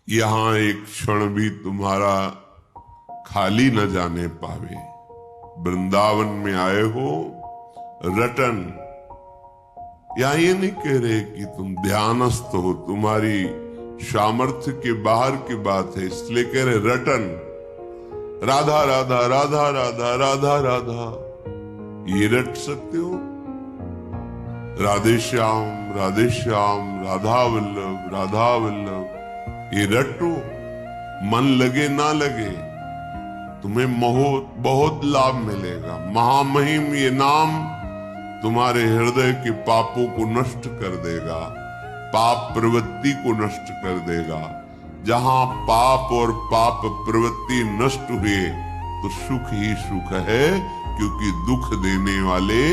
यहां एक क्षण भी तुम्हारा खाली न जाने पावे। वृंदावन में आए हो रटन। यहां ये नहीं कह रहे कि तुम ध्यानस्थ हो, तुम्हारी सामर्थ्य के बाहर की बात है, इसलिए कह रहे रटन। राधा राधा राधा राधा राधा राधा, ये रट सकते हो। राधे श्याम राधा वल्लभ राधा वल्लभ, ये रटो। मन लगे ना लगे, तुम्हें बहुत लाभ मिलेगा। महामहिम ये नाम तुम्हारे हृदय के पापों को नष्ट कर देगा, पाप प्रवृत्ति को नष्ट कर देगा। जहां पाप और पाप प्रवृत्ति नष्ट हुए तो सुख ही सुख है, क्योंकि दुख देने वाले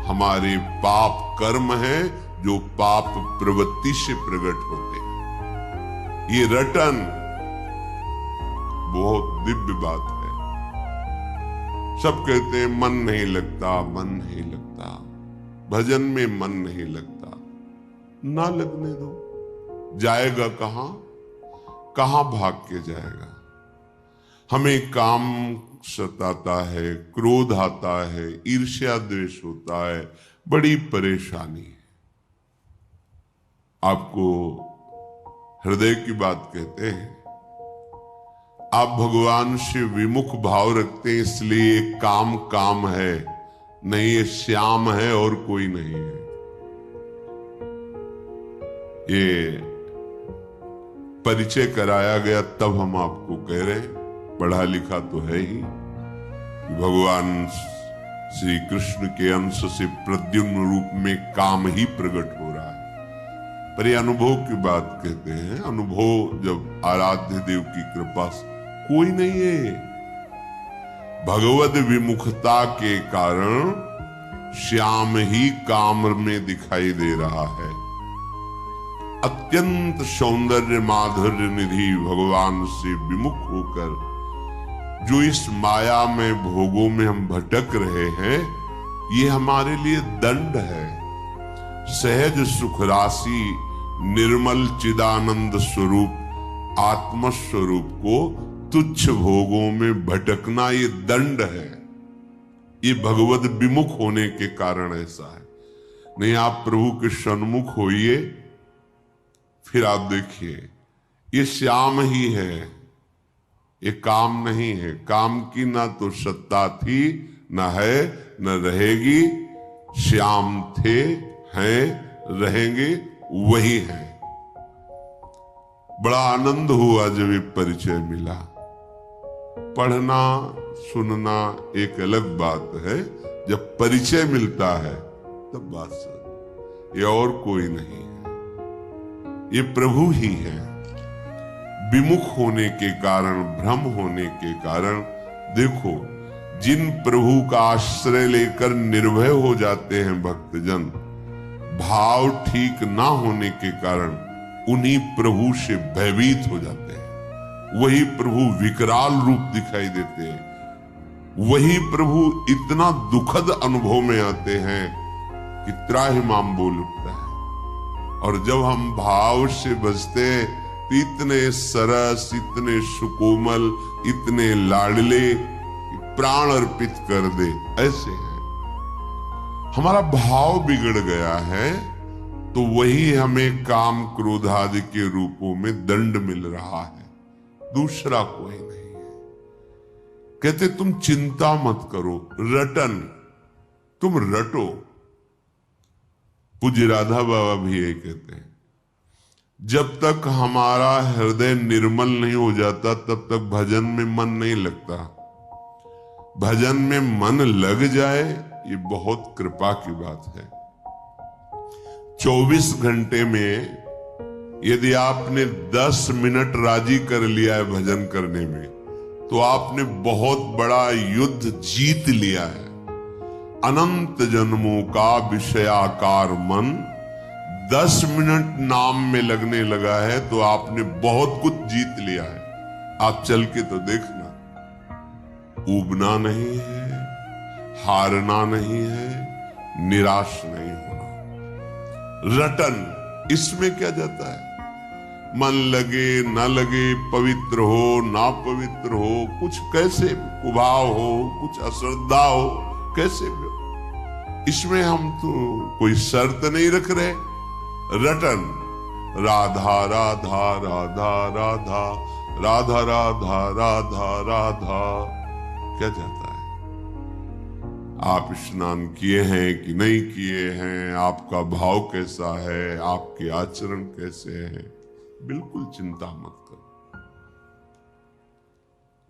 हमारे पाप कर्म हैं जो पाप प्रवृत्ति से प्रकट होते हैं। ये रटन बहुत दिव्य बात है। सब कहते हैं मन नहीं लगता, मन नहीं लगता, भजन में मन नहीं लगता। ना लगने दो, जाएगा कहां, कहां भाग के जाएगा। हमें काम सताता है, क्रोध आता है, ईर्ष्या द्वेष होता है, बड़ी परेशानी है। आपको हृदय की बात कहते हैं। आप भगवान से विमुख भाव रखते हैं, इसलिए काम काम है, नहीं ये श्याम है और कोई नहीं है। ये परिचय कराया गया तब हम आपको कह रहे हैं, पढ़ा लिखा तो है ही। भगवान श्री कृष्ण के अंश से प्रद्युम्न रूप में काम ही प्रकट हो रहा है। पर ये अनुभव की बात कहते हैं। अनुभव जब आराध्य देव की कृपा से, कोई नहीं है। भगवद विमुखता के कारण श्याम ही काम में दिखाई दे रहा है। अत्यंत सौंदर्य माधुर्य निधि भगवान से विमुख होकर जो इस माया में भोगों में हम भटक रहे हैं, ये हमारे लिए दंड है। सहज सुख राशि निर्मल चिदानंद स्वरूप आत्म स्वरूप को तुच्छ भोगों में भटकना, ये दंड है। ये भगवत विमुख होने के कारण ऐसा है। नहीं, आप प्रभु के सन्मुख होइए, फिर आप देखिए ये श्याम ही है, ये काम नहीं है। काम की ना तो सत्ता थी, ना है, न रहेगी। श्याम थे, हैं, रहेंगे, वही है। बड़ा आनंद हुआ जब ये परिचय मिला। पढ़ना सुनना एक अलग बात है, जब परिचय मिलता है तब बात समझ। ये और कोई नहीं है, ये प्रभु ही है। विमुख होने के कारण, भ्रम होने के कारण, देखो जिन प्रभु का आश्रय लेकर निर्भय हो जाते हैं भक्तजन, भाव ठीक ना होने के कारण उन्हीं प्रभु से भयभीत हो जाते हैं। वही प्रभु विकराल रूप दिखाई देते हैं। वही प्रभु इतना दुखद अनुभव में आते हैं कि त्राहिमाम बोल उठता है। और जब हम भाव से बजते हैं तो इतने सरस, इतने सुकोमल, इतने लाडले, प्राण अर्पित कर दे, ऐसे हैं। हमारा भाव बिगड़ गया है तो वही हमें काम क्रोध आदि के रूपों में दंड मिल रहा है, दूसरा कोई नहीं है। कहते तुम चिंता मत करो, रटन, तुम रटो। पूज्य राधा बाबा भी यही कहते हैं, जब तक हमारा हृदय निर्मल नहीं हो जाता तब तक भजन में मन नहीं लगता। भजन में मन लग जाए, ये बहुत कृपा की बात है। 24 घंटे में यदि आपने 10 मिनट राजी कर लिया है भजन करने में, तो आपने बहुत बड़ा युद्ध जीत लिया है। अनंत जन्मों का विषयाकार मन 10 मिनट नाम में लगने लगा है तो आपने बहुत कुछ जीत लिया है। आप चल के तो देखना, ऊबना नहीं है, हारना नहीं है, निराश नहीं होना। रटन, इसमें क्या जाता है? मन लगे न लगे, पवित्र हो ना पवित्र हो, कुछ कैसे कुभाव हो, कुछ अश्रद्धा हो, कैसे भी हो, इसमें हम तो कोई शर्त नहीं रख रहे। रटन राधा राधा राधा राधा राधा राधा राधा राधा क्या जाता है। आप स्नान किए हैं कि नहीं किए हैं, आपका भाव कैसा है, आपके आचरण कैसे हैं, बिल्कुल चिंता मत करो।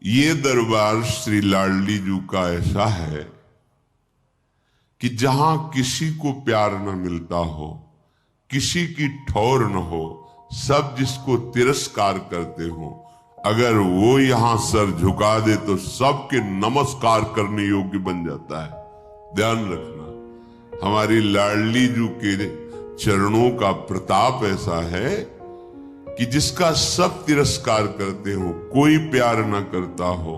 ये दरबार श्री लाडली जी का ऐसा है कि जहां किसी को प्यार न मिलता हो, किसी की ठौर न हो, सब जिसको तिरस्कार करते हो, अगर वो यहां सर झुका दे तो सबके नमस्कार करने योग्य बन जाता है। ध्यान रखना, हमारी लाडली जी के चरणों का प्रताप ऐसा है कि जिसका सब तिरस्कार करते हो, कोई प्यार न करता हो,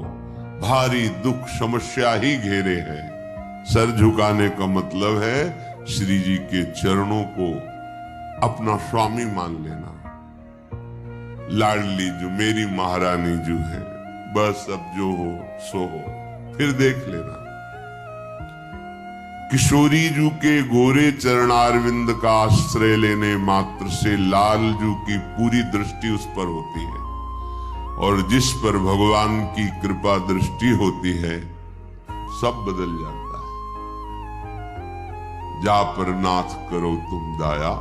भारी दुख समस्या ही घेरे हैं। सर झुकाने का मतलब है श्री जी के चरणों को अपना स्वामी मान लेना। लाडली जो मेरी महारानी जो है, बस अब जो हो सो हो, फिर देख लेना। किशोरी जू के गोरे चरणारविंद का आश्रय लेने मात्र से लाल जू की पूरी दृष्टि उस पर होती है, और जिस पर भगवान की कृपा दृष्टि होती है सब बदल जाता है। जा पर नाथ करो तुम दाया,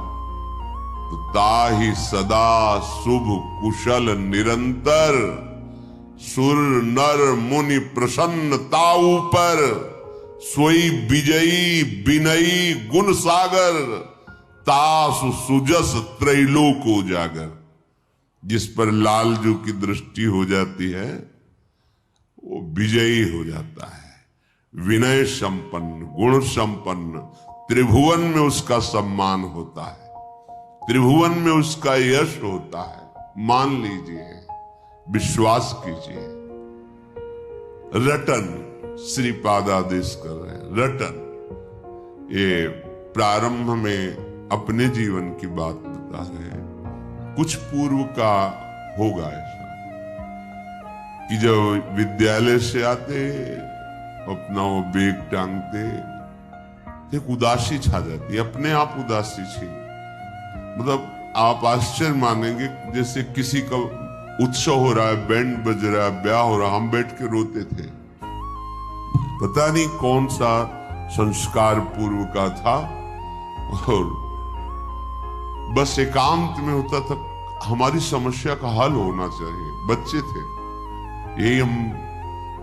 तो ताहि सदा शुभ कुशल निरंतर, सुर नर मुनि प्रसन्न ताऊ पर, सोई विजयी विनयी गुण सागर, तासु सुजस त्रैलोक उजागर। जिस पर लालजू की दृष्टि हो जाती है वो विजयी हो जाता है, विनय संपन्न, गुण संपन्न, त्रिभुवन में उसका सम्मान होता है, त्रिभुवन में उसका यश होता है। मान लीजिए, विश्वास कीजिए। रटन श्रीपादादेश कर रहे हैं, रटन। ये प्रारंभ में अपने जीवन की बात बता रहे हैं, कुछ पूर्व का होगा ऐसा कि जब विद्यालय से आते अपना वो बैग टांगते, एक उदासी छा जाती, अपने आप उदासी छी। मतलब आप आश्चर्य मानेंगे, जैसे किसी का उत्सव हो रहा है, बैंड बज रहा है, ब्याह हो रहा, हम बैठ के रोते थे। पता नहीं कौन सा संस्कार पूर्व का था, और बस एकांत में होता था, हमारी समस्या का हल होना चाहिए। बच्चे थे, यही हम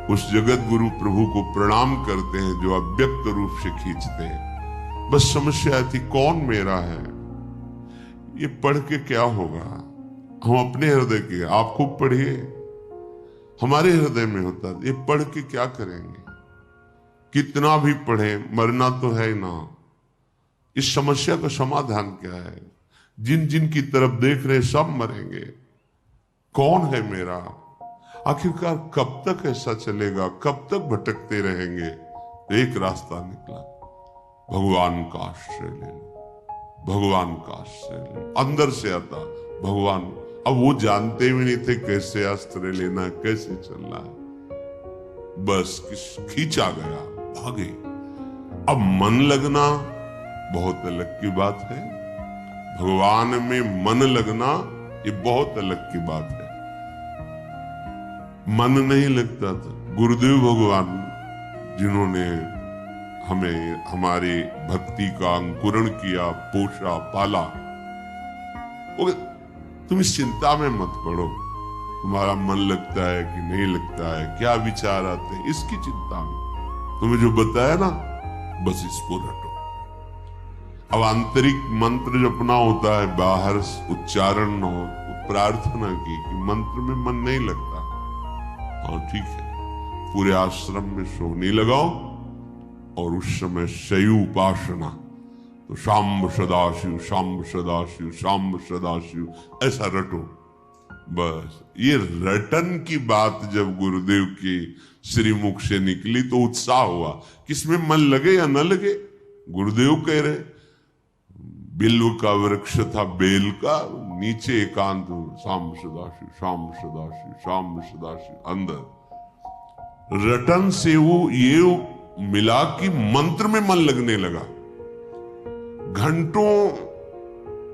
उस जगत गुरु प्रभु को प्रणाम करते हैं जो अव्यक्त रूप से खींचते हैं। बस समस्या थी, कौन मेरा है, ये पढ़ के क्या होगा। हम अपने हृदय के, आप खूब पढ़िए, हमारे हृदय में होता, ये पढ़ के क्या करेंगे, कितना भी पढ़े मरना तो है ना। इस समस्या का समाधान क्या है, जिन जिन की तरफ देख रहे सब मरेंगे, कौन है मेरा, आखिरकार कब तक ऐसा चलेगा, कब तक भटकते रहेंगे। एक रास्ता निकला, भगवान का आश्रय ले लो, भगवान का आश्रय ले लो। अंदर से आता भगवान। अब वो जानते भी नहीं थे कैसे आश्रय लेना है, कैसे चलना है, बस खींचा गया, भागे। अब मन लगना बहुत अलग की बात है, भगवान में मन लगना ये बहुत अलग की बात है। मन नहीं लगता था, गुरुदेव भगवान जिन्होंने हमें हमारी भक्ति का अंकुरण किया, पोषा, पाला, तुम इस चिंता में मत पड़ो, तुम्हारा मन लगता है कि नहीं लगता है, क्या विचार आते हैं, इसकी चिंता में तुम्हें जो बताया ना, बस इसको रटो। अब आंतरिक मंत्र जपना होता है, बाहर उच्चारण न हो, तो प्रार्थना की कि मंत्र में मन नहीं लगता, हाँ ठीक है, पूरे आश्रम में सोने लगाओ, और उस समय शयु उपासना, तो शाम्ब सदाशिव, शाम्ब सदाशिव, शाम्ब सदाशिव, ऐसा रटो। बस ये रटन की बात जब गुरुदेव की श्रीमुख से निकली तो उत्साह हुआ, किसमें मन लगे या न लगे। गुरुदेव कह रहे, बिल्व का वृक्ष था बेल का, नीचे एकांत, शाम सदाशिव, शाम सदाशिव, शाम सदाशिव, अंदर रटन से वो ये मिला कि मंत्र में मन लगने लगा। घंटों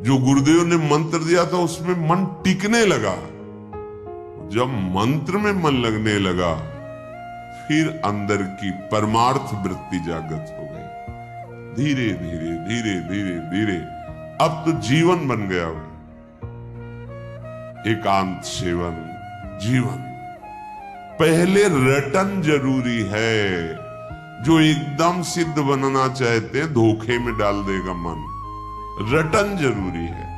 जो गुरुदेव ने मंत्र दिया था उसमें मन टिकने लगा। जब मंत्र में मन लगने लगा फिर अंदर की परमार्थ वृत्ति जागृत हो गई। धीरे धीरे धीरे धीरे धीरे अब तो जीवन बन गया वो। एकांत सेवन जीवन। पहले रटन जरूरी है। जो एकदम सिद्ध बनना चाहते हैं धोखे में डाल देगा मन। रटन जरूरी है।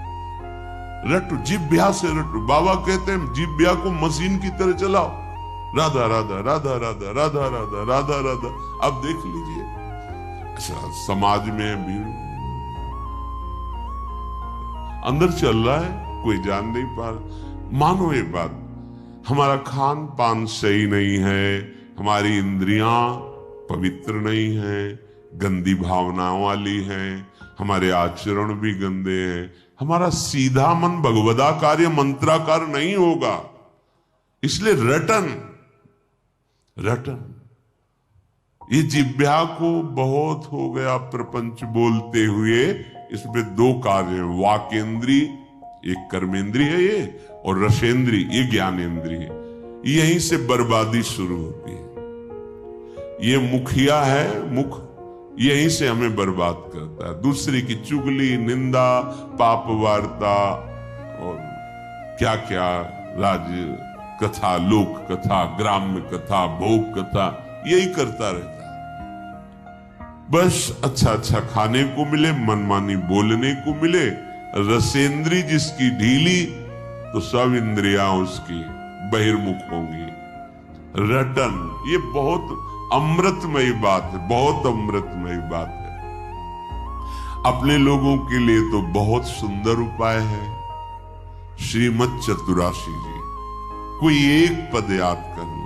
रटो, जिभ्या से रटो। बाबा कहते हैं जिभ्या को मशीन की तरह चलाओ। राधा राधा राधा राधा राधा राधा राधा राधा। अब देख लीजिए समाज में भीड़ अंदर चल रहा है, कोई जान नहीं पा रहा। मानो ये बात, हमारा खान पान सही नहीं है, हमारी इंद्रियां पवित्र नहीं है, गंदी भावनाओं वाली हैं, हमारे आचरण भी गंदे हैं, हमारा सीधा मन भगवदाकार या मंत्राकार नहीं होगा। इसलिए रटन रटन। ये जिह्वा को बहुत हो गया प्रपंच बोलते हुए। इसमें दो कार्य हैं, वाकेंद्री एक कर्मेंद्री है ये, और रसेंद्री ये ज्ञानेंद्री है। यहीं से बर्बादी शुरू होती है। ये मुखिया है, मुख यहीं से हमें बर्बाद करता है। दूसरे की चुगली, निंदा, पाप वार्ता और क्या क्या राज्य कथा, लोक कथा, ग्राम्य कथा, भोग कथा, यही करता रहता है। बस अच्छा अच्छा खाने को मिले, मनमानी बोलने को मिले। रसेंद्री जिसकी ढीली तो सब इंद्रियां उसकी बहिर्मुख होंगी। रटन ये बहुत अमृतमयी बात है, बहुत अमृतमयी बात है। अपने लोगों के लिए तो बहुत सुंदर उपाय है। श्रीमद् चतुराशी जी, कोई एक पद याद कर लो।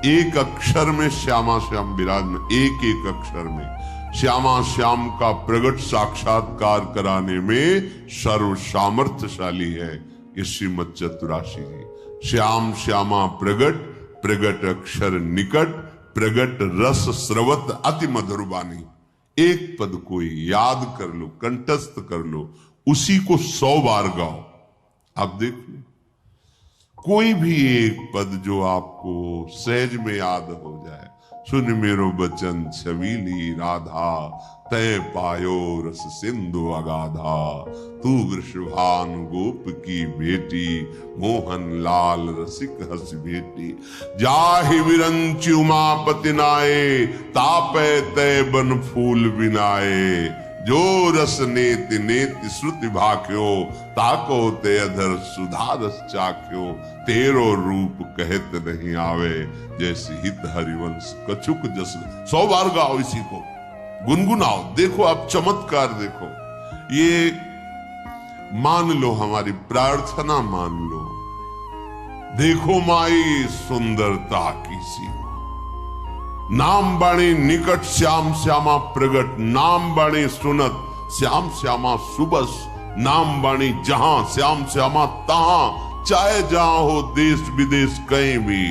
एक अक्षर में श्यामा श्याम विराजमान, एक एक अक्षर में श्यामा श्याम का प्रगट साक्षात्कार कराने में सर्व सामर्थ्यशाली है ये श्रीमद् चतुराशी जी। श्याम श्यामा प्रगट, प्रगट अक्षर निकट, प्रगट रस स्रवत अति मधुर वाणी। एक पद को याद कर लो, कंठस्थ कर लो, उसी को 100 बार गाओ। आप देख लो कोई भी एक पद जो आपको सहज में याद हो जाए। सुन मेरो बचन छबीली राधा, तय पायो रस सिंधु अगाधा। तू वृषभान गोप की बेटी, मोहन लाल रसिक हस बेटी। जाहि विरंचि उमापति नाये, तापे तय बन फूल बिनाए। जो रस नेति नेति श्रुति भाख्यो, ताको ते अधर सुधा रस चाख्यो। तेरो रूप कहत नहीं आवे, जैसे हित हरिवंश कछुक जस। 100 बार गाओ, इसी को गुनगुनाओ। देखो आप चमत्कार देखो। ये मान लो, हमारी प्रार्थना मान लो। देखो माई सुंदरता की सीमा। नाम बाणी निकट श्याम श्यामा प्रगट, नाम बाणी सुनत श्याम श्यामा सुबस। नाम बाणी जहां श्याम श्यामा तहां, चाहे जहां हो देश विदेश कहीं भी।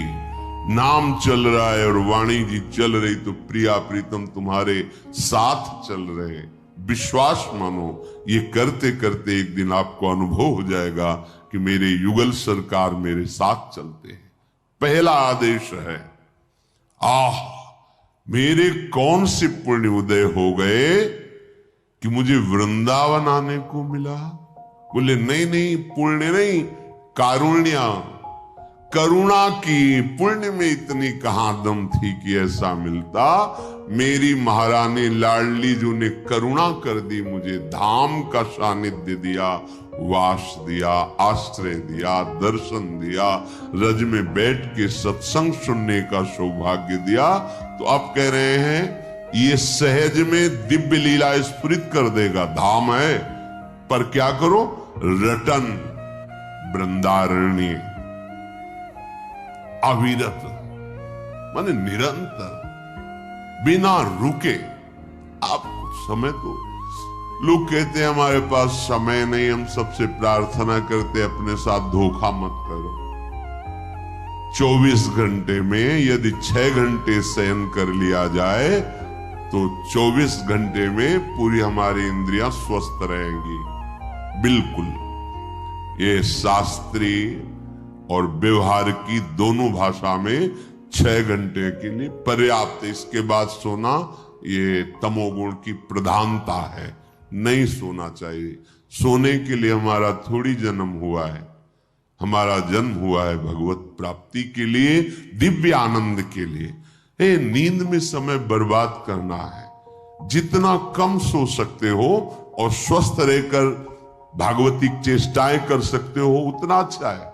नाम चल रहा है और वाणी जी चल रही तो प्रिया प्रीतम तुम्हारे साथ चल रहे। विश्वास मानो, ये करते करते एक दिन आपको अनुभव हो जाएगा कि मेरे युगल सरकार मेरे साथ चलते हैं। पहला आदेश है, आह मेरे कौन से पुण्य उदय हो गए कि मुझे वृंदावन आने को मिला। बोले नहीं नहीं, पुण्य नहीं, कारुण्य, करुणा की। पुण्य में इतनी कहां दम थी कि ऐसा मिलता। मेरी महारानी लाडली जो ने करुणा कर दी, मुझे धाम का सानिध्य दिया, वास दिया, आश्रय दिया, दर्शन दिया, रज में बैठ के सत्संग सुनने का सौभाग्य दिया। तो आप कह रहे हैं ये सहज में दिव्य लीला स्फुरित कर देगा। धाम है, पर क्या करो? रटन वृंदारण्य, अविरत माने निरंतर, बिना रुके। आप कुछ समय तो लोग कहते हैं हमारे पास समय नहीं, हम सबसे प्रार्थना करते अपने साथ धोखा मत करो। 24 घंटे में यदि 6 घंटे शयन कर लिया जाए तो 24 घंटे में पूरी हमारी इंद्रियां स्वस्थ रहेंगी। बिल्कुल, ये शास्त्रीय और व्यवहार की दोनों भाषा में 6 घंटे के लिए पर्याप्त। इसके बाद सोना ये तमोगुण की प्रधानता है, नहीं सोना चाहिए। सोने के लिए हमारा थोड़ी जन्म हुआ है, हमारा जन्म हुआ है भगवत प्राप्ति के लिए, दिव्य आनंद के लिए। नींद में समय बर्बाद करना है। जितना कम सो सकते हो और स्वस्थ रहकर भागवतिक चेष्टाएं कर सकते हो उतना अच्छा है।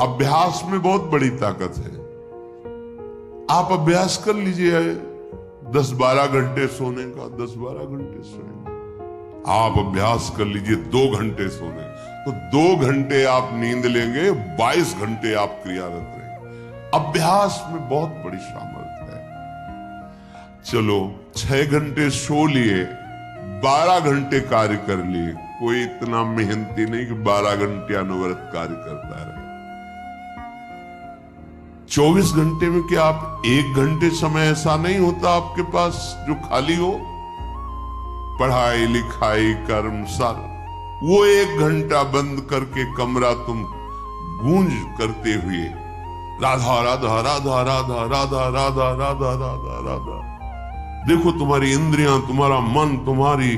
अभ्यास में बहुत बड़ी ताकत है। आप अभ्यास कर लीजिए 10-12 घंटे सोने का, 10-12 घंटे सोएंगे। आप अभ्यास कर लीजिए 2 घंटे सोने, तो 2 घंटे आप नींद लेंगे, 22 घंटे आप क्रियारत रहेंगे। अभ्यास में बहुत बड़ी सामर्थ्य है। चलो 6 घंटे सो लिए, 12 घंटे कार्य कर लिए। कोई इतना मेहनती नहीं कि 12 घंटे अनवरत कार्य करता रहे। 24 घंटे में क्या आप 1 घंटे समय ऐसा नहीं होता आपके पास जो खाली हो? पढ़ाई लिखाई कर्म सारा, वो 1 घंटा बंद करके कमरा तुम गूंज करते हुए राधा राधा राधा राधा राधा राधा राधा राधा राधा, देखो तुम्हारी इंद्रियां, तुम्हारा मन, तुम्हारी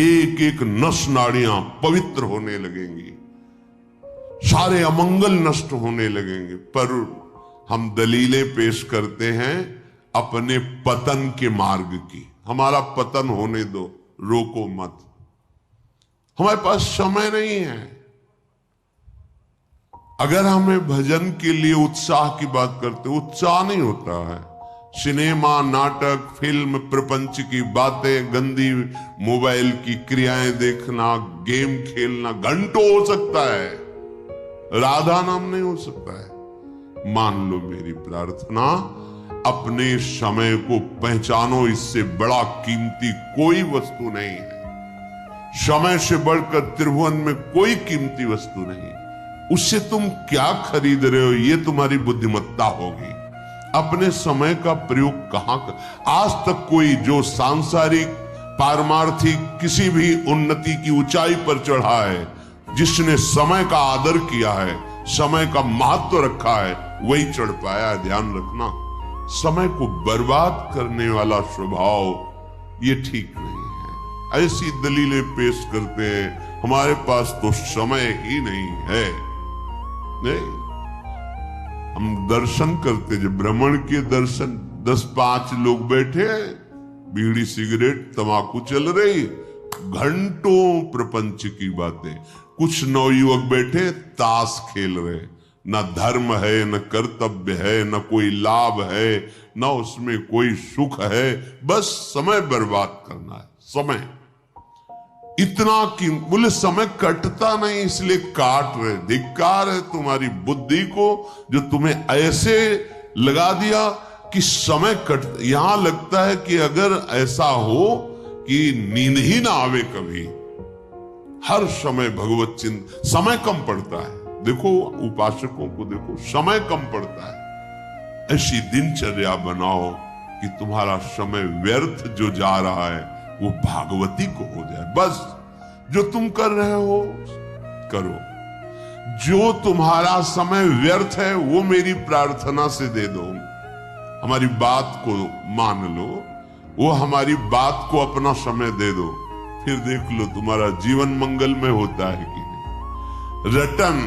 एक एक नस नाड़ियां पवित्र होने लगेंगी, सारे अमंगल नष्ट होने लगेंगे। पर हम दलीलें पेश करते हैं अपने पतन के मार्ग की। हमारा पतन होने दो, रोको मत। हमारे पास समय नहीं है। अगर हमें भजन के लिए उत्साह की बात करते, उत्साह नहीं होता है। सिनेमा, नाटक, फिल्म, प्रपंच की बातें, गंदी मोबाइल की क्रियाएं देखना, गेम खेलना घंटों हो सकता है, राधा नाम नहीं हो सकता है। मान लो मेरी प्रार्थना, अपने समय को पहचानो, इससे बड़ा कीमती कोई वस्तु नहीं है। समय से बढ़कर त्रिभुवन में कोई कीमती वस्तु नहीं। उससे तुम क्या खरीद रहे हो ये तुम्हारी बुद्धिमत्ता होगी। अपने समय का प्रयोग कहां कर, आज तक कोई जो सांसारिक पारमार्थिक किसी भी उन्नति की ऊंचाई पर चढ़ा है, जिसने समय का आदर किया है, समय का महत्व रखा है, वही चढ़ पाया है। ध्यान रखना, समय को बर्बाद करने वाला स्वभाव ये ठीक नहीं है। ऐसी दलीलें पेश करते हैं हमारे पास तो समय ही नहीं है। नहीं, हम दर्शन करते, जब भ्रमण के दर्शन, 10-5 लोग बैठे, बीड़ी सिगरेट तंबाकू चल रही, घंटों प्रपंच की बातें। कुछ नवयुवक बैठे ताश खेल रहे, न धर्म है, न कर्तव्य है, न कोई लाभ है, न उसमें कोई सुख है, बस समय बर्बाद करना है। समय इतना कि बोले समय कटता नहीं इसलिए काट रहे। धिक्कार है तुम्हारी बुद्धि को जो तुम्हें ऐसे लगा दिया कि समय कट। यहां लगता है कि अगर ऐसा हो कि नींद ही ना आवे कभी, हर समय भगवत चिंतन, समय कम पड़ता है। देखो उपासकों को देखो, समय कम पड़ता है। ऐसी दिनचर्या बनाओ कि तुम्हारा समय व्यर्थ जो जा रहा है वो भागवती को हो जाए। बस जो तुम कर रहे हो करो, जो तुम्हारा समय व्यर्थ है वो मेरी प्रार्थना से दे दो। हमारी बात को मान लो, वो हमारी बात को अपना समय दे दो, फिर देख लो तुम्हारा जीवन मंगलमय होता है कि नहीं। रटन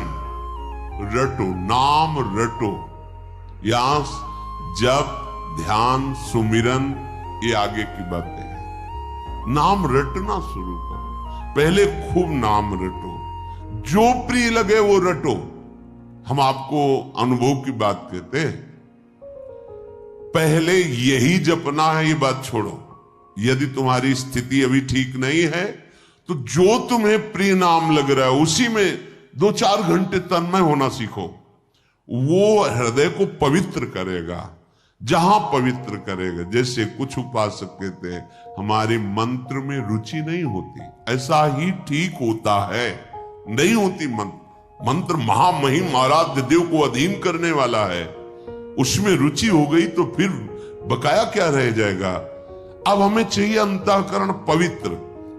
रटो, नाम रटो। यहां जप, ध्यान, सुमिरन, ये आगे की बातें हैं। नाम रटना शुरू करो, पहले खूब नाम रटो, जो प्रिय लगे वो रटो। हम आपको अनुभव की बात कहते हैं, पहले यही जपना है, ये बात छोड़ो। यदि तुम्हारी स्थिति अभी ठीक नहीं है तो जो तुम्हें प्रिय नाम लग रहा है उसी में 2-4 घंटे तन्मय होना सीखो। वो हृदय को पवित्र करेगा। जहां पवित्र करेगा। जैसे कुछ उपासक कहते हैं हमारे मंत्र में रुचि नहीं होती, ऐसा ही ठीक होता है, नहीं होती। मंत्र महामहिम आराध्य देव को अधीन करने वाला है, उसमें रुचि हो गई तो फिर बकाया क्या रह जाएगा। अब हमें चाहिए अंतःकरण पवित्र,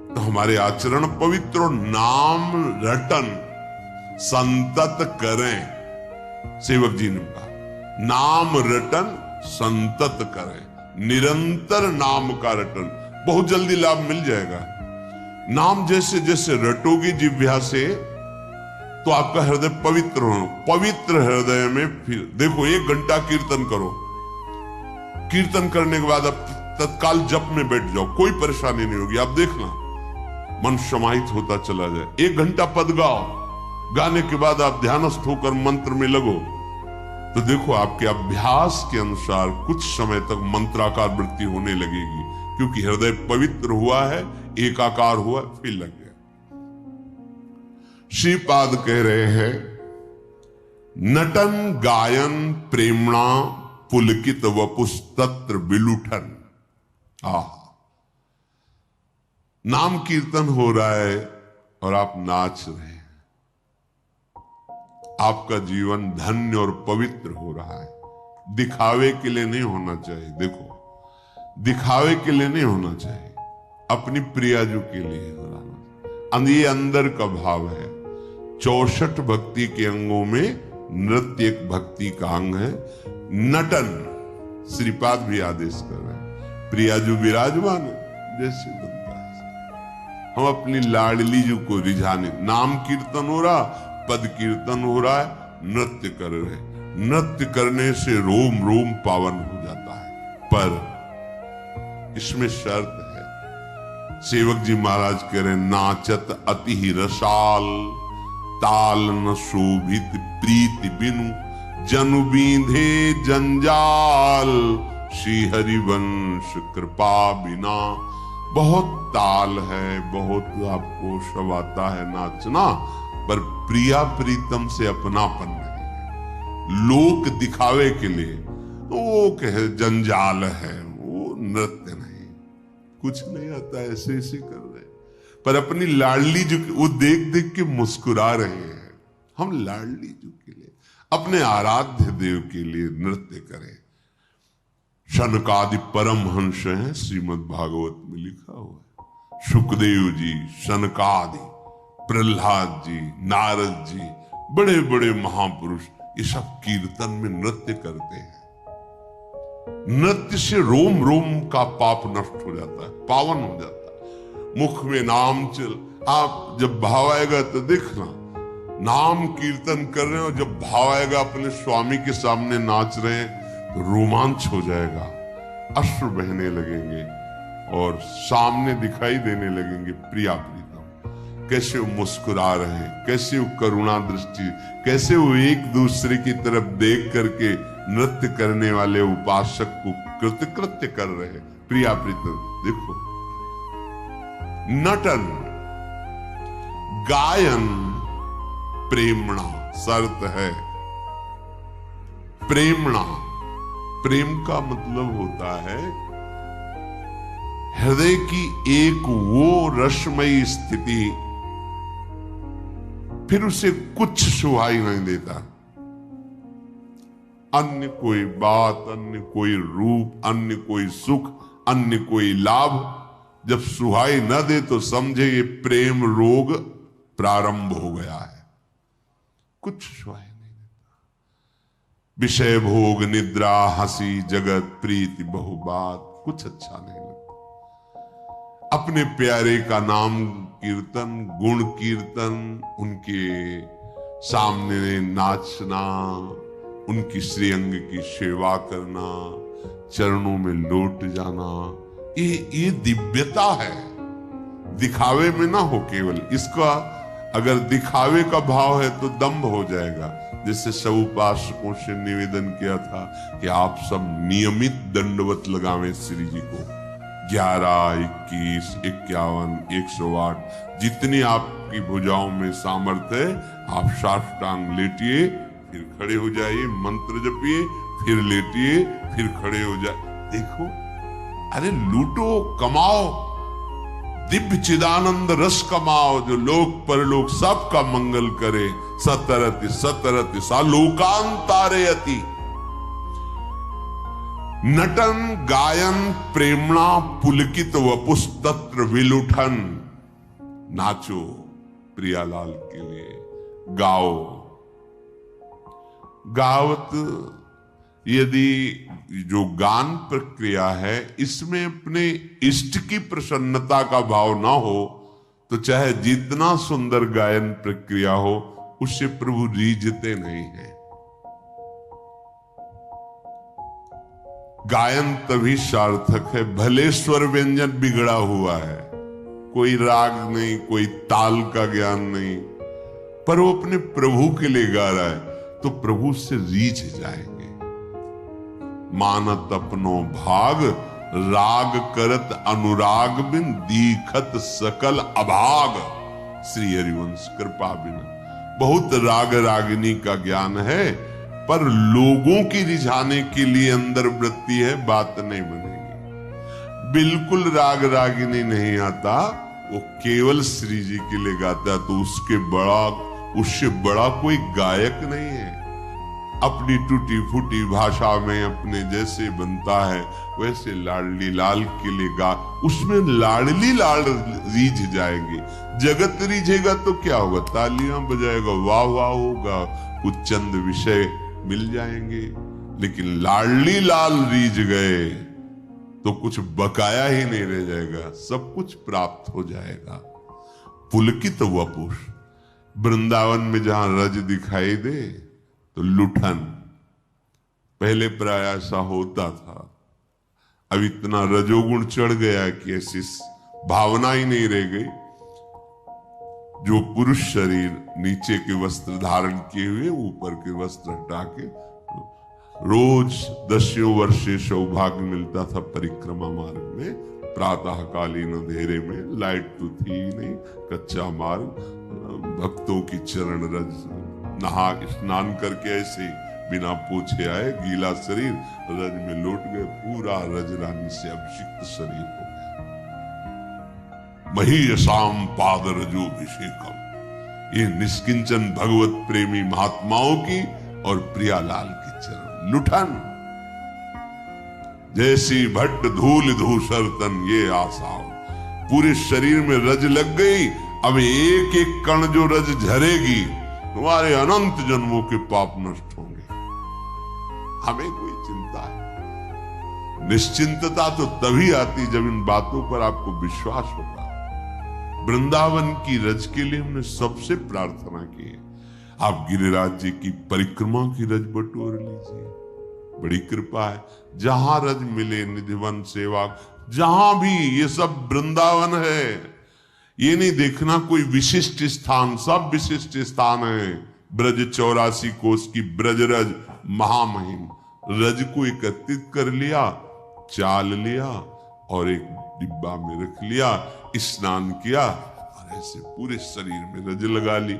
तो हमारे आचरण पवित्र और नाम रटन संतत करें। सेवक जी ने कहा नाम रटन संतत करें, निरंतर नाम का रटन, बहुत जल्दी लाभ मिल जाएगा। नाम जैसे जैसे रटोगी जिह्वा से तो आपका हृदय पवित्र हो। पवित्र हृदय में फिर देखो 1 घंटा कीर्तन करो, कीर्तन करने के बाद अब तत्काल जप में बैठ जाओ, कोई परेशानी नहीं होगी। आप देखना मन समाहित होता चला जाए। 1 घंटा पद गाओ, गाने के बाद आप ध्यानस्थ होकर मंत्र में लगो, तो देखो आपके अभ्यास के अनुसार कुछ समय तक मंत्राकार वृत्ति होने लगेगी, क्योंकि हृदय पवित्र हुआ है, एकाकार हुआ, फिर लग गया। श्रीपाद कह रहे हैं नटन गायन प्रेमणा पुलकित वपुस्तत्र विलुठन। नाम कीर्तन हो रहा है और आप नाच रहे हैं, आपका जीवन धन्य और पवित्र हो रहा है। दिखावे के लिए नहीं होना चाहिए, देखो दिखावे के लिए नहीं होना चाहिए, अपनी प्रियाजू के लिए हो रहा। ये अंदर का भाव है। 64 भक्ति के अंगों में नृत्य एक भक्ति का अंग है। नटन श्रीपाद भी आदेश कर रहे हैं, प्रियाजू विराजमान जैसे बनता है। हम अपनी लाडली जू को रिझाने, नाम कीर्तन हो रहा, पद कीर्तन हो रहा है, नृत्य कर रहे हैं। नृत्य करने से रोम रोम पावन हो जाता है, पर इसमें शर्त है। सेवक जी महाराज कह रहे नाचत अति ही रसाल, ताल न शोभित प्रीति बिनु, जनु बींधे जंजाल, श्री हरिवंश कृपा बिना। बहुत ताल है, बहुत आपको शबाता है नाचना, पर प्रिया प्रीतम से अपनापन नहीं है। लोक दिखावे के लिए वो कहे जंजाल है, वो नृत्य नहीं, कुछ नहीं आता, ऐसे ऐसे कर रहे। पर अपनी लाडली जो वो देख देख के मुस्कुरा रहे हैं। हम लाडली जो के लिए, अपने आराध्य देव के लिए नृत्य करें। शनकादि परम हंस हैं, श्रीमद् भागवत में लिखा हुआ है। सुखदेव जी, शनकादि, प्रहलाद जी, नारद जी, बड़े बड़े महापुरुष, ये सब कीर्तन में नृत्य करते हैं। नृत्य से रोम रोम का पाप नष्ट हो जाता है, पावन हो जाता है। मुख में नाम चल, आप जब भाव आएगा तो देखना, नाम कीर्तन कर रहे हो, जब भाव आएगा अपने स्वामी के सामने नाच रहे हैं तो रोमांच हो जाएगा, अश्रु बहने लगेंगे और सामने दिखाई देने लगेंगे प्रिया प्रीतम। कैसे वो मुस्कुरा रहे हैं, कैसे वो करुणा दृष्टि, कैसे वो एक दूसरे की तरफ देख करके नृत्य करने वाले उपासक को कृतकृत्य कर रहे हैं। प्रिया प्रीतम देखो। नटन गायन प्रेमणा, शर्त है प्रेमणा। प्रेम का मतलब होता है हृदय की एक वो रसमयी स्थिति, फिर उसे कुछ सुहाई नहीं देता। अन्य कोई बात, अन्य कोई रूप, अन्य कोई सुख, अन्य कोई लाभ जब सुहाई न दे तो समझे ये प्रेम रोग प्रारंभ हो गया है। कुछ सुहाई नहीं देता। विषय भोग निद्रा हंसी जगत प्रीति बहुबात, कुछ अच्छा नहीं लगता। अपने प्यारे का नाम कीर्तन, गुण कीर्तन, उनके सामने नाचना, उनकी श्रीअंग की सेवा करना, चरणों में लौट जाना, ये दिव्यता है। दिखावे में ना हो केवल, इसका अगर दिखावे का भाव है तो दंभ हो जाएगा। जैसे सब उपासकों से निवेदन किया था कि आप सब नियमित दंडवत लगावें श्री जी को। 11, 21, 51, 108 जितनी आपकी भुजाओं में सामर्थ्य है, आप साष्टांग लेटिए, फिर खड़े हो जाइए, मंत्र जपिए, फिर लेटिए, फिर खड़े हो जाए। देखो, अरे लूटो, कमाओ, दिव्य चिदानंद रस कमाओ, जो लोक परलोक सबका मंगल करे। सतरति सतरति सा लोकांतारयति। नटन गायन प्रेमणा पुलकित वपुस तत्र विलुठन। नाचो प्रियालाल के लिए, गाओ। गावत, यदि जो गान प्रक्रिया है इसमें अपने इष्ट की प्रसन्नता का भाव ना हो तो चाहे जितना सुंदर गायन प्रक्रिया हो उससे प्रभु रीझते नहीं है। गायन तभी सार्थक है भले स्वर व्यंजन बिगड़ा हुआ है, कोई राग नहीं, कोई ताल का ज्ञान नहीं, पर वो अपने प्रभु के लिए गा रहा है तो प्रभु से रीझ जाएंगे। मानत अपनो भाग, राग करत अनुराग बिन, दीखत सकल अभाग। श्री हरिवंश कृपा बिन। बहुत राग रागिनी का ज्ञान है, पर लोगों की रिझाने के लिए अंदर वृत्ति है, बात नहीं बनेगी। बिल्कुल राग रागिनी नहीं आता, वो केवल श्री जी के लिए गाता है तो उससे बड़ा कोई गायक नहीं है। अपनी टूटी फूटी भाषा में अपने जैसे बनता है वैसे लाडली लाल के लिए गा, उसमें लाडली लाल रीझ जाएंगे। जगत रीझेगा तो क्या होगा, तालियां बजाएगा, वाह वाह होगा, कुछ चंद विषय मिल जाएंगे। लेकिन लाडली लाल रीझ गए तो कुछ बकाया ही नहीं रह जाएगा, सब कुछ प्राप्त हो जाएगा। पुलकित वपुष, वृंदावन में जहां रज दिखाई दे तो लुठन। पहले प्राय ऐसा होता था, अब इतना रजोगुण चढ़ गया कि ऐसी भावना ही नहीं रह गई। जो पुरुष शरीर नीचे के वस्त्र धारण किए हुए ऊपर के वस्त्र हटा के, रोज 10 वर्षे सौभाग्य मिलता था परिक्रमा मार्ग में, प्रातः कालीन अंधेरे में, लाइट तो थी ही नहीं, कच्चा मार्ग, भक्तों की चरण रज, नहा स्नान करके ऐसे बिना पूछे आए, गीला शरीर, रज में लौट गए, पूरा रज रानी से अभिषिक्त शरीर हो गया। महीयसाम पाद रजोभिषेकम। ये निष्किंचन भगवत प्रेमी महात्माओं की और प्रियालाल की चरण। लुठन जैसी भट्ट धूल धूसर तन ये आसाओ। पूरे शरीर में रज लग गई, अब एक एक कण जो रज झरेगी तुम्हारे अनंत जन्मों के पाप नष्ट होंगे। हमें कोई चिंता है? निश्चिंतता तो तभी आती जब इन बातों पर आपको विश्वास होगा। वृंदावन की रज के लिए हमने सबसे प्रार्थना की है, आप गिरिराज जी की परिक्रमा की रज बटोर लीजिए, बड़ी कृपा है। जहां रज मिले निधिवन सेवा, जहां भी, ये सब वृंदावन है। ये नहीं देखना कोई विशिष्ट स्थान, सब विशिष्ट स्थान है। ब्रज 84 कोस की ब्रज रज महामहिम। रज को एकत्रित कर लिया, चाल लिया और एक डिब्बा में रख लिया, स्नान किया और ऐसे पूरे शरीर में रज लगा ली।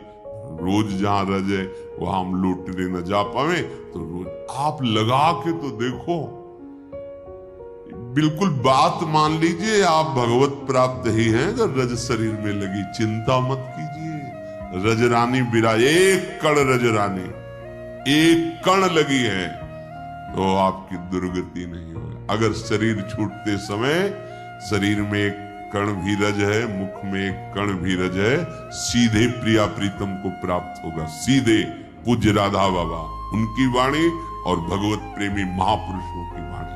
रोज जहां रज है वहां हम लौटने न जा पावे तो रोज आप लगा के तो देखो, बिल्कुल बात मान लीजिए आप भगवत प्राप्त ही हैं अगर रज शरीर में लगी। चिंता मत कीजिए, रज रानी विराज, एक कण रज रानी, एक कण लगी है तो आपकी दुर्गति नहीं होगी। अगर शरीर छूटते समय शरीर में एक कण भी रज है, मुख में एक कण भी रज है, सीधे प्रिया प्रीतम को प्राप्त होगा। सीधे पूज्य राधा बाबा उनकी वाणी और भगवत प्रेमी महापुरुषों की वाणी,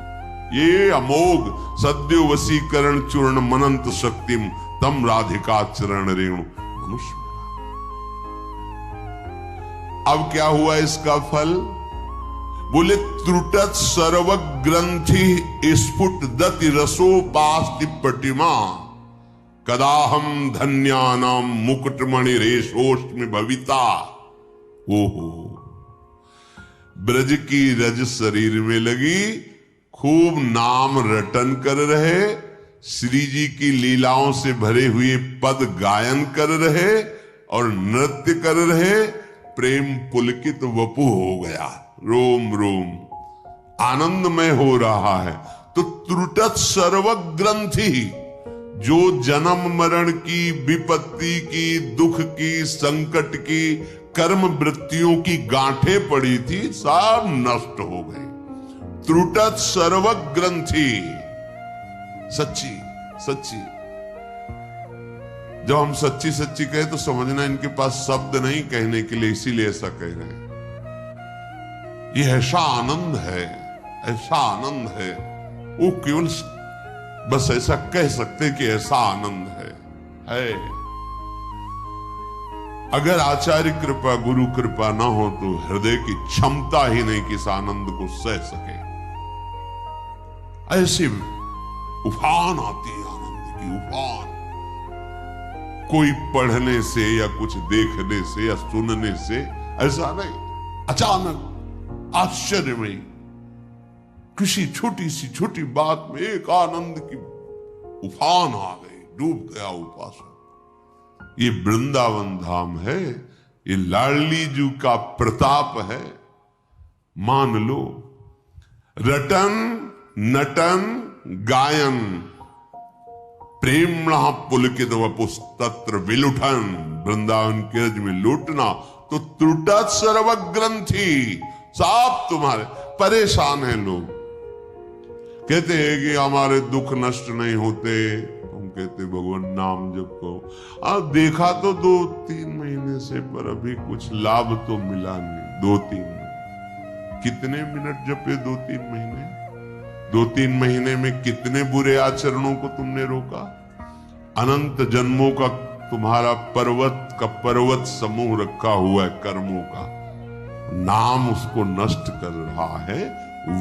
ये अमोघ सद्यो वसीकरण चूर्ण मनंत शक्तिम तम राधिका चरण रेणु मनुष्य। अब क्या हुआ इसका फल? बोले त्रुटत सर्व ग्रंथि स्फुट दति रसोपास्ति प्रतिमा, कदाहम धन्यानाम मुकुटमणि रेशोष्टमि भविता। ओहो, ब्रज की रज शरीर में लगी, खूब नाम रटन कर रहे, श्री जी की लीलाओं से भरे हुए पद गायन कर रहे और नृत्य कर रहे। प्रेम पुलकित वपु हो गया, रोम रोम आनंदमय हो रहा है। तो त्रुटत सर्व ग्रंथि, जो जन्म मरण की, विपत्ति की, दुख की, संकट की, कर्म वृत्तियों की गांठें पड़ी थी, सब नष्ट हो गई। त्रुटत सर्व ग्रंथि, सच्ची सच्ची। जब हम सच्ची सच्ची कहे तो समझना इनके पास शब्द नहीं कहने के लिए, इसीलिए ऐसा कह रहे हैं। ये ऐसा आनंद है, ऐसा आनंद है, वो केवल बस ऐसा कह सकते कि ऐसा आनंद है। अगर आचार्य कृपा, गुरु कृपा ना हो तो हृदय की क्षमता ही नहीं कि इस आनंद को सह सके। ऐसी उफान आती है आनंद की, उफान। कोई पढ़ने से या कुछ देखने से या सुनने से ऐसा नहीं, अचानक आश्चर्य में किसी छोटी सी छोटी बात में एक आनंद की उफान आ गई, डूब गया उपासक। ये वृंदावन धाम है, ये लाडली जी का प्रताप है। मान लो रटन नटन गायन प्रेमणा पुलकित वपुस्तत्र विलुठन, वृंदावन के रज में लूटना तो त्रुटत सर्व ग्रंथि, सब तुम्हारे। परेशान हैं लोग, कहते हैं कि हमारे दुख नष्ट नहीं होते, हम कहते भगवान नाम जप करो। आप देखा तो 2-3 महीने से, पर अभी कुछ लाभ तो मिला नहीं। 2-3 कितने मिनट जपे 2-3 महीने? 2-3 महीने में कितने बुरे आचरणों को तुमने रोका? अनंत जन्मों का तुम्हारा पर्वत का पर्वत समूह रखा हुआ है कर्मों का, नाम उसको नष्ट कर रहा है।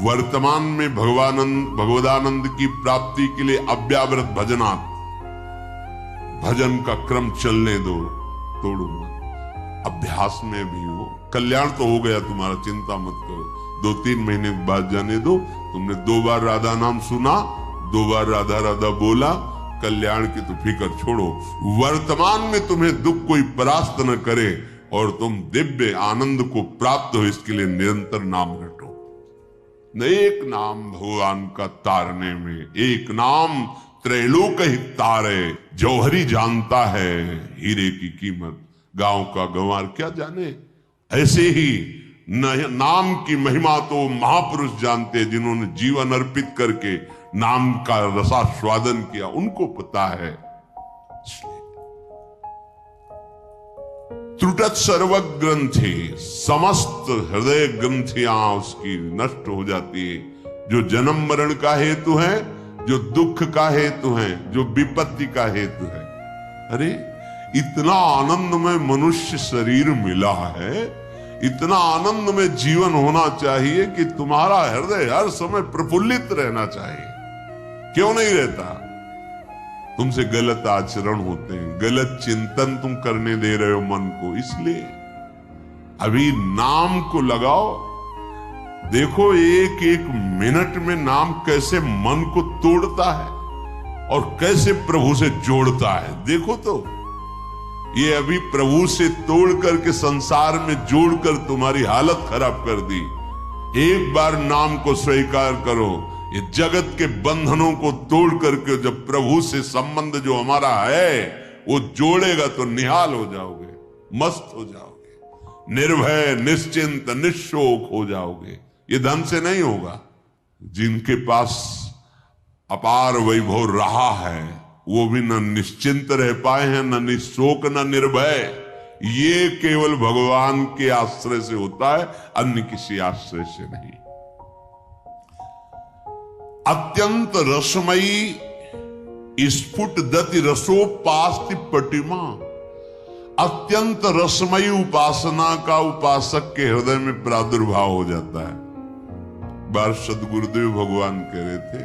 वर्तमान में भगवदानंद की प्राप्ति के लिए अव्यावृत भजनात्, भजन का क्रम चलने दो, तोड़ो मत। अभ्यास में भी हो, कल्याण तो हो गया तुम्हारा, चिंता मत करो। 2-3 महीने बाद जाने दो। तुमने 2 बार राधा नाम सुना, 2 बार राधा राधा बोला, कल्याण की तो फिक्र छोड़ो। वर्तमान में तुम्हें दुख कोई परास्त न करे और तुम दिव्य आनंद को प्राप्त हो, इसके लिए निरंतर नाम रटो। एक नाम भगवान का तारने में, एक नाम त्रैलोक ही तारे। जौहरी जानता है हीरे की कीमत, गांव का गंवार क्या जाने। ऐसे ही नाम की महिमा तो महापुरुष जानते, जिन्होंने जीवन अर्पित करके नाम का रसास्वादन किया, उनको पता है। त्रुटत सर्व ग्रंथि, समस्त हृदय ग्रंथियां उसकी नष्ट हो जाती है। जो जन्म मरण का हेतु है, जो दुख का हेतु है, जो विपत्ति का हेतु है। अरे इतना आनंदमय मनुष्य शरीर मिला है, इतना आनंद में जीवन होना चाहिए कि तुम्हारा हृदय हर समय प्रफुल्लित रहना चाहिए। क्यों नहीं रहता? तुमसे गलत आचरण होते हैं, गलत चिंतन तुम करने दे रहे हो मन को, इसलिए अभी नाम को लगाओ। देखो एक एक मिनट में नाम कैसे मन को तोड़ता है और कैसे प्रभु से जोड़ता है। देखो तो ये अभी प्रभु से तोड़ करके संसार में जोड़कर तुम्हारी हालत खराब कर दी। एक बार नाम को स्वीकार करो, ये जगत के बंधनों को तोड़ करके जब प्रभु से संबंध जो हमारा है वो जोड़ेगा तो निहाल हो जाओगे, मस्त हो जाओगे, निर्भय निश्चिंत निशोक हो जाओगे। ये धन से नहीं होगा। जिनके पास अपार वैभव रहा है वो भी न निश्चिंत रह पाए हैं, न निशोक न निर्भय। ये केवल भगवान के आश्रय से होता है, अन्य किसी आश्रय से नहीं। अत्यंत रसमयी स्फुट दति रसोपास्ति पटिमा। अत्यंत रसमयी उपासना का उपासक के हृदय में प्रादुर्भाव हो जाता है। बार सदगुरुदेव भगवान कह रहे थे,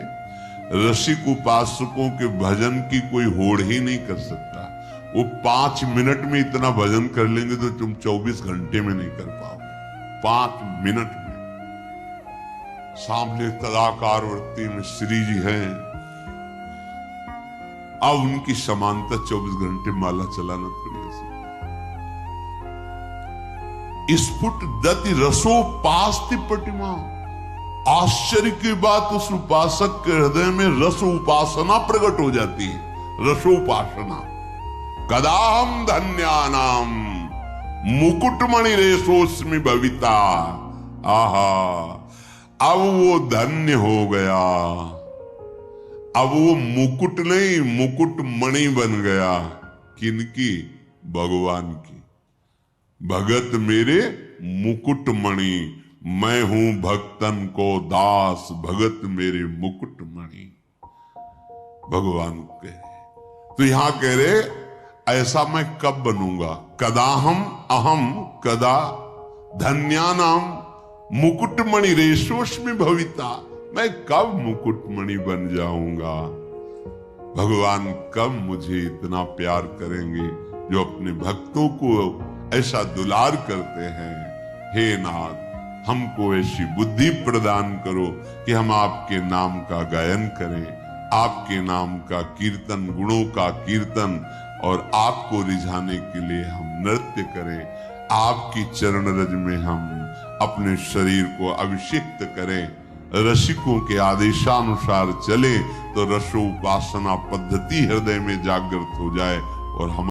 रसिक उपासकों के भजन की कोई होड़ ही नहीं कर सकता। वो 5 मिनट में इतना भजन कर लेंगे तो तुम 24 घंटे में नहीं कर पाओगे। 5 मिनट में। सामने तदाकार वृत्ति में श्री जी हैं, अब उनकी समानता 24 घंटे माला चलाना थोड़ी ऐसे। स्फुट दति रसोपास्ति पटिमा। आश्चर्य की बात, उस उपासक के हृदय में रस उपासना प्रकट हो जाती है। रसोपासना। कदाहम धन्यानाम मुकुटमणि रेशोस्मि भविता। आहा, अब वो धन्य हो गया। अब वो मुकुट नहीं, मुकुट मणि बन गया। किनकी? भगवान की। भगत मेरे मुकुट मणि, मैं हूं भक्तन को दास, भगत मेरे मुकुट मणि। भगवान कह रहे, तो यहां कह रहे ऐसा मैं कब बनूंगा? कदाहम अहम कदा धन्यानाम मुकुटमणि रेशोस्मि भविता। मैं कब मुकुटमणि बन जाऊंगा? भगवान कब मुझे इतना प्यार करेंगे जो अपने भक्तों को ऐसा दुलार करते हैं। हे नाथ, हमको ऐसी बुद्धि प्रदान करो कि हम आपके नाम का गायन करें, आपके नाम का कीर्तन, गुणों का कीर्तन, और आपको रिझाने के लिए हम नृत्य करें। आपकी चरण रज में हम अपने शरीर को अभिषिक्त करें, रसिकों के आदेशानुसार चले, तो रसोपासना पद्धति हृदय में जागृत हो जाए और हम